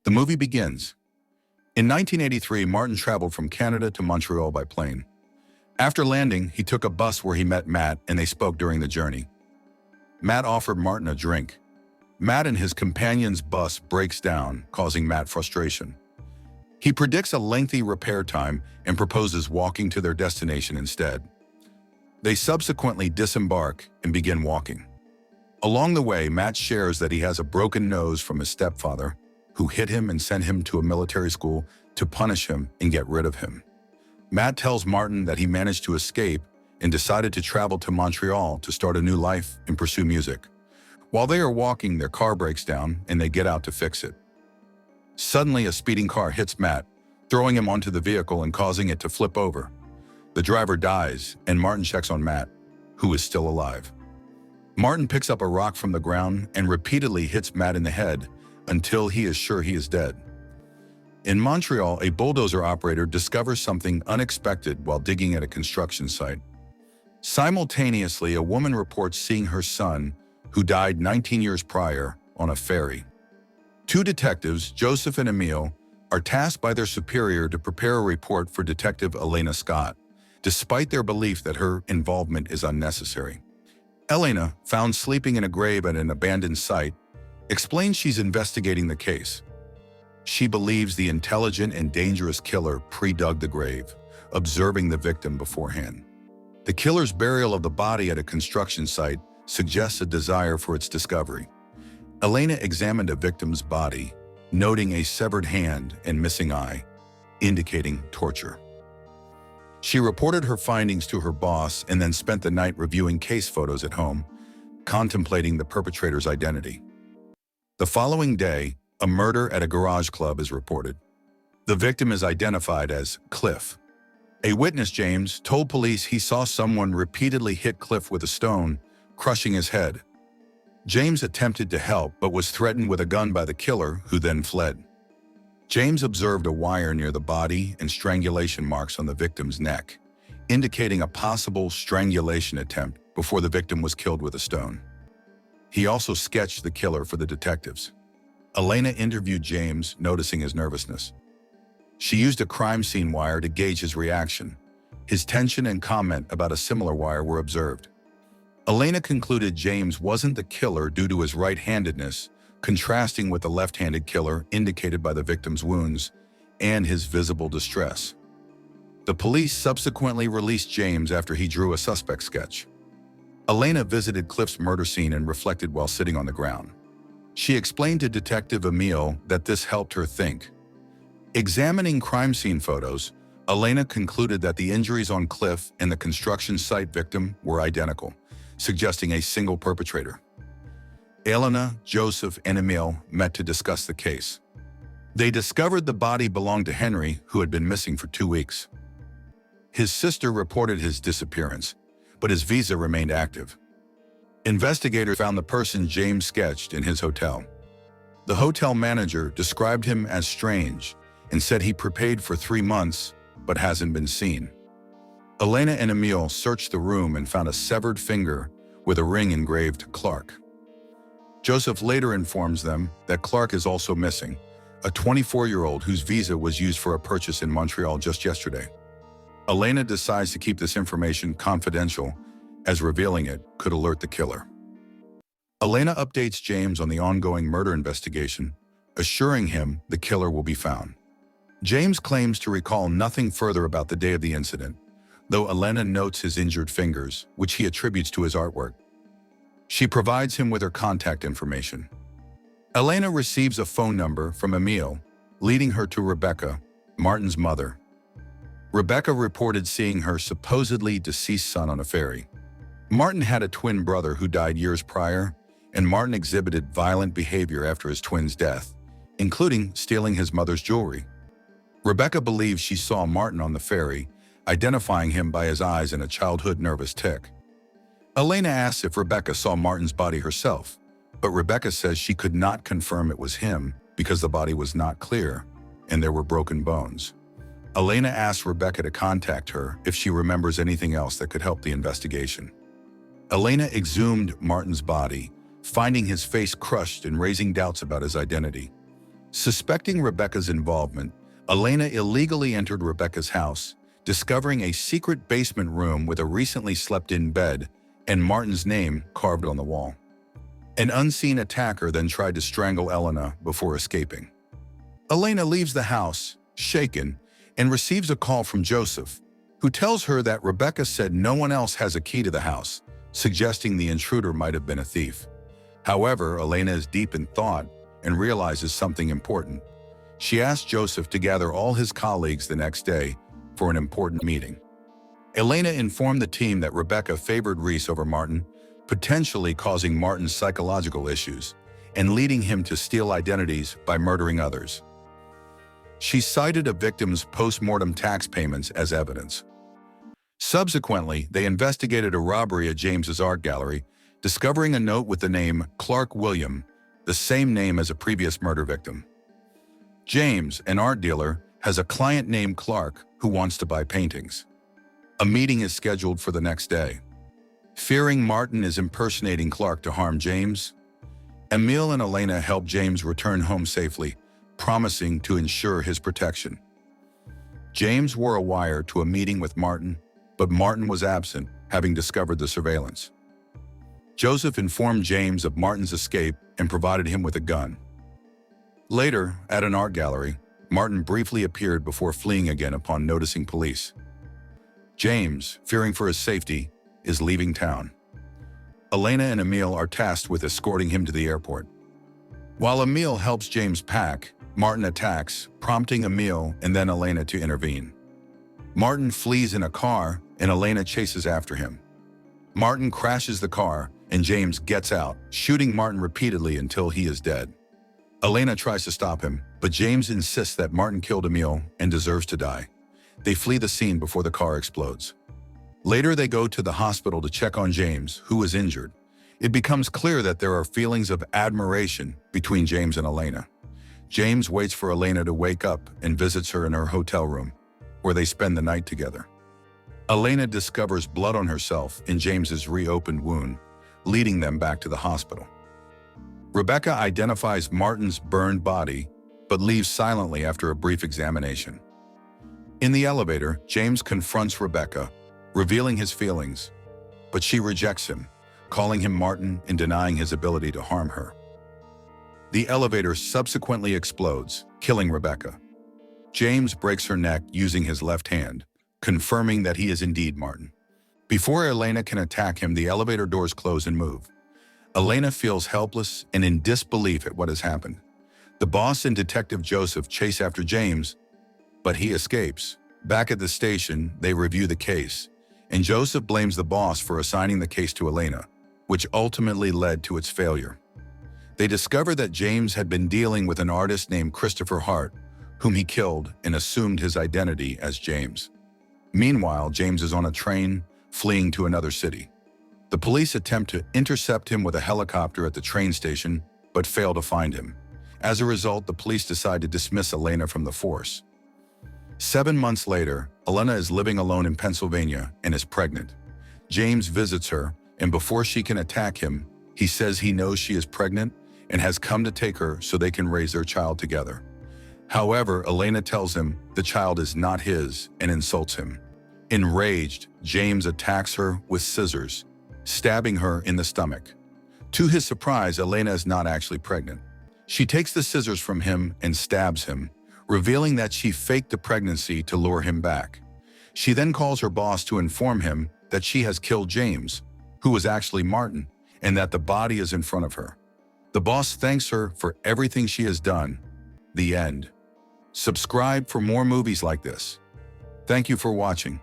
The movie begins. In 1983, Martin traveled from Canada to Montreal by plane. After landing, he took a bus where he met Matt and they spoke during the journey. Matt offered Martin a drink. Matt and his companion's bus breaks down, causing Matt frustration. He predicts a lengthy repair time and proposes walking to their destination instead. They subsequently disembark and begin walking. Along the way, Matt shares that he has a broken nose from his stepfather, who hit him and sent him to a military school to punish him and get rid of him. Matt tells Martin that he managed to escape and decided to travel to Montreal to start a new life and pursue music. While they are walking, their car breaks down and they get out to fix it. Suddenly, a speeding car hits Matt, throwing him onto the vehicle and causing it to flip over. The driver dies, and Martin checks on Matt, who is still alive. Martin picks up a rock from the ground and repeatedly hits Matt in the head until he is sure he is dead. In Montreal, a bulldozer operator discovers something unexpected while digging at a construction site. Simultaneously, a woman reports seeing her son, who died 19 years prior, on a ferry. Two detectives, Joseph and Emile, are tasked by their superior to prepare a report for Detective Elena Scott, despite their belief that her involvement is unnecessary. Elena, found sleeping in a grave at an abandoned site, explains she's investigating the case. She believes the intelligent and dangerous killer pre-dug the grave, observing the victim beforehand. The killer's burial of the body at a construction site suggests a desire for its discovery. Elena examined a victim's body, noting a severed hand and missing eye, indicating torture. She reported her findings to her boss and then spent the night reviewing case photos at home, contemplating the perpetrator's identity. The following day, a murder at a garage club is reported. The victim is identified as Cliff. A witness, James, told police he saw someone repeatedly hit Cliff with a stone, crushing his head. James attempted to help but was threatened with a gun by the killer, who then fled. James observed a wire near the body and strangulation marks on the victim's neck, indicating a possible strangulation attempt before the victim was killed with a stone. He also sketched the killer for the detectives. Elena interviewed James, noticing his nervousness. She used a crime scene wire to gauge his reaction. His tension and comment about a similar wire were observed. Elena concluded James wasn't the killer due to his right-handedness, contrasting with the left-handed killer indicated by the victim's wounds and his visible distress. The police subsequently released James after he drew a suspect sketch. Elena visited Cliff's murder scene and reflected while sitting on the ground. She explained to Detective Emile that this helped her think. Examining crime scene photos, Elena concluded that the injuries on Cliff and the construction site victim were identical, suggesting a single perpetrator. Elena, Joseph, and Emile met to discuss the case. They discovered the body belonged to Henry, who had been missing for 2 weeks. His sister reported his disappearance, but his visa remained active. Investigators found the person James sketched in his hotel. The hotel manager described him as strange and said he prepaid for 3 months but hasn't been seen. Elena and Emile searched the room and found a severed finger with a ring engraved Clark. Joseph later informs them that Clark is also missing, a 24-year-old whose visa was used for a purchase in Montreal just yesterday. Elena decides to keep this information confidential, as revealing it could alert the killer. Elena updates James on the ongoing murder investigation, assuring him the killer will be found. James claims to recall nothing further about the day of the incident, though Elena notes his injured fingers, which he attributes to his artwork. She provides him with her contact information. Elena receives a phone number from Emile, leading her to Rebecca, Martin's mother. Rebecca reported seeing her supposedly deceased son on a ferry. Martin had a twin brother who died years prior, and Martin exhibited violent behavior after his twin's death, including stealing his mother's jewelry. Rebecca believes she saw Martin on the ferry, identifying him by his eyes and a childhood nervous tic. Elena asks if Rebecca saw Martin's body herself, but Rebecca says she could not confirm it was him because the body was not clear and there were broken bones. Elena asks Rebecca to contact her if she remembers anything else that could help the investigation. Elena exhumed Martin's body, finding his face crushed and raising doubts about his identity. Suspecting Rebecca's involvement, Elena illegally entered Rebecca's house, discovering a secret basement room with a recently slept-in bed and Martin's name carved on the wall. An unseen attacker then tried to strangle Elena before escaping. Elena leaves the house, shaken, and receives a call from Joseph, who tells her that Rebecca said no one else has a key to the house, suggesting the intruder might have been a thief. However, Elena is deep in thought and realizes something important. She asks Joseph to gather all his colleagues the next day for an important meeting. Elena informed the team that Rebecca favored Reese over Martin, potentially causing Martin's psychological issues and leading him to steal identities by murdering others. She cited a victim's post-mortem tax payments as evidence. Subsequently, they investigated a robbery at James's art gallery, discovering a note with the name Clark William, the same name as a previous murder victim. James, an art dealer, has a client named Clark who wants to buy paintings. A meeting is scheduled for the next day. Fearing Martin is impersonating Clark to harm James, Emile and Elena help James return home safely, promising to ensure his protection. James wore a wire to a meeting with Martin, but Martin was absent, having discovered the surveillance. Joseph informed James of Martin's escape and provided him with a gun. Later, at an art gallery, Martin briefly appeared before fleeing again upon noticing police. James, fearing for his safety, is leaving town. Elena and Emile are tasked with escorting him to the airport. While Emile helps James pack, Martin attacks, prompting Emile and then Elena to intervene. Martin flees in a car and Elena chases after him. Martin crashes the car and James gets out, shooting Martin repeatedly until he is dead. Elena tries to stop him, but James insists that Martin killed Emile and deserves to die. They flee the scene before the car explodes. Later, they go to the hospital to check on James, who is injured. It becomes clear that there are feelings of admiration between James and Elena. James waits for Elena to wake up and visits her in her hotel room, where they spend the night together. Elena discovers blood on herself in James's reopened wound, leading them back to the hospital. Rebecca identifies Martin's burned body, but leaves silently after a brief examination. In the elevator, James confronts Rebecca, revealing his feelings, but she rejects him, calling him Martin and denying his ability to harm her. The elevator subsequently explodes, killing Rebecca. James breaks her neck using his left hand, confirming that he is indeed Martin. Before Elena can attack him, the elevator doors close and move. Elena feels helpless and in disbelief at what has happened. The boss and Detective Joseph chase after James, but he escapes. Back at the station, they review the case, and Joseph blames the boss for assigning the case to Elena, which ultimately led to its failure. They discover that James had been dealing with an artist named Christopher Hart, whom he killed and assumed his identity as James. Meanwhile, James is on a train, fleeing to another city. The police attempt to intercept him with a helicopter at the train station, but fail to find him. As a result, the police decide to dismiss Elena from the force. 7 months later, Elena is living alone in Pennsylvania and is pregnant. James visits her, and before she can attack him, he says he knows she is pregnant and has come to take her so they can raise their child together. However, Elena tells him the child is not his and insults him. Enraged, James attacks her with scissors, stabbing her in the stomach. To his surprise, Elena is not actually pregnant. She takes the scissors from him and stabs him, revealing that she faked the pregnancy to lure him back. She then calls her boss to inform him that she has killed James, who was actually Martin, and that the body is in front of her. The boss thanks her for everything she has done. The end. Subscribe for more movies like this. Thank you for watching.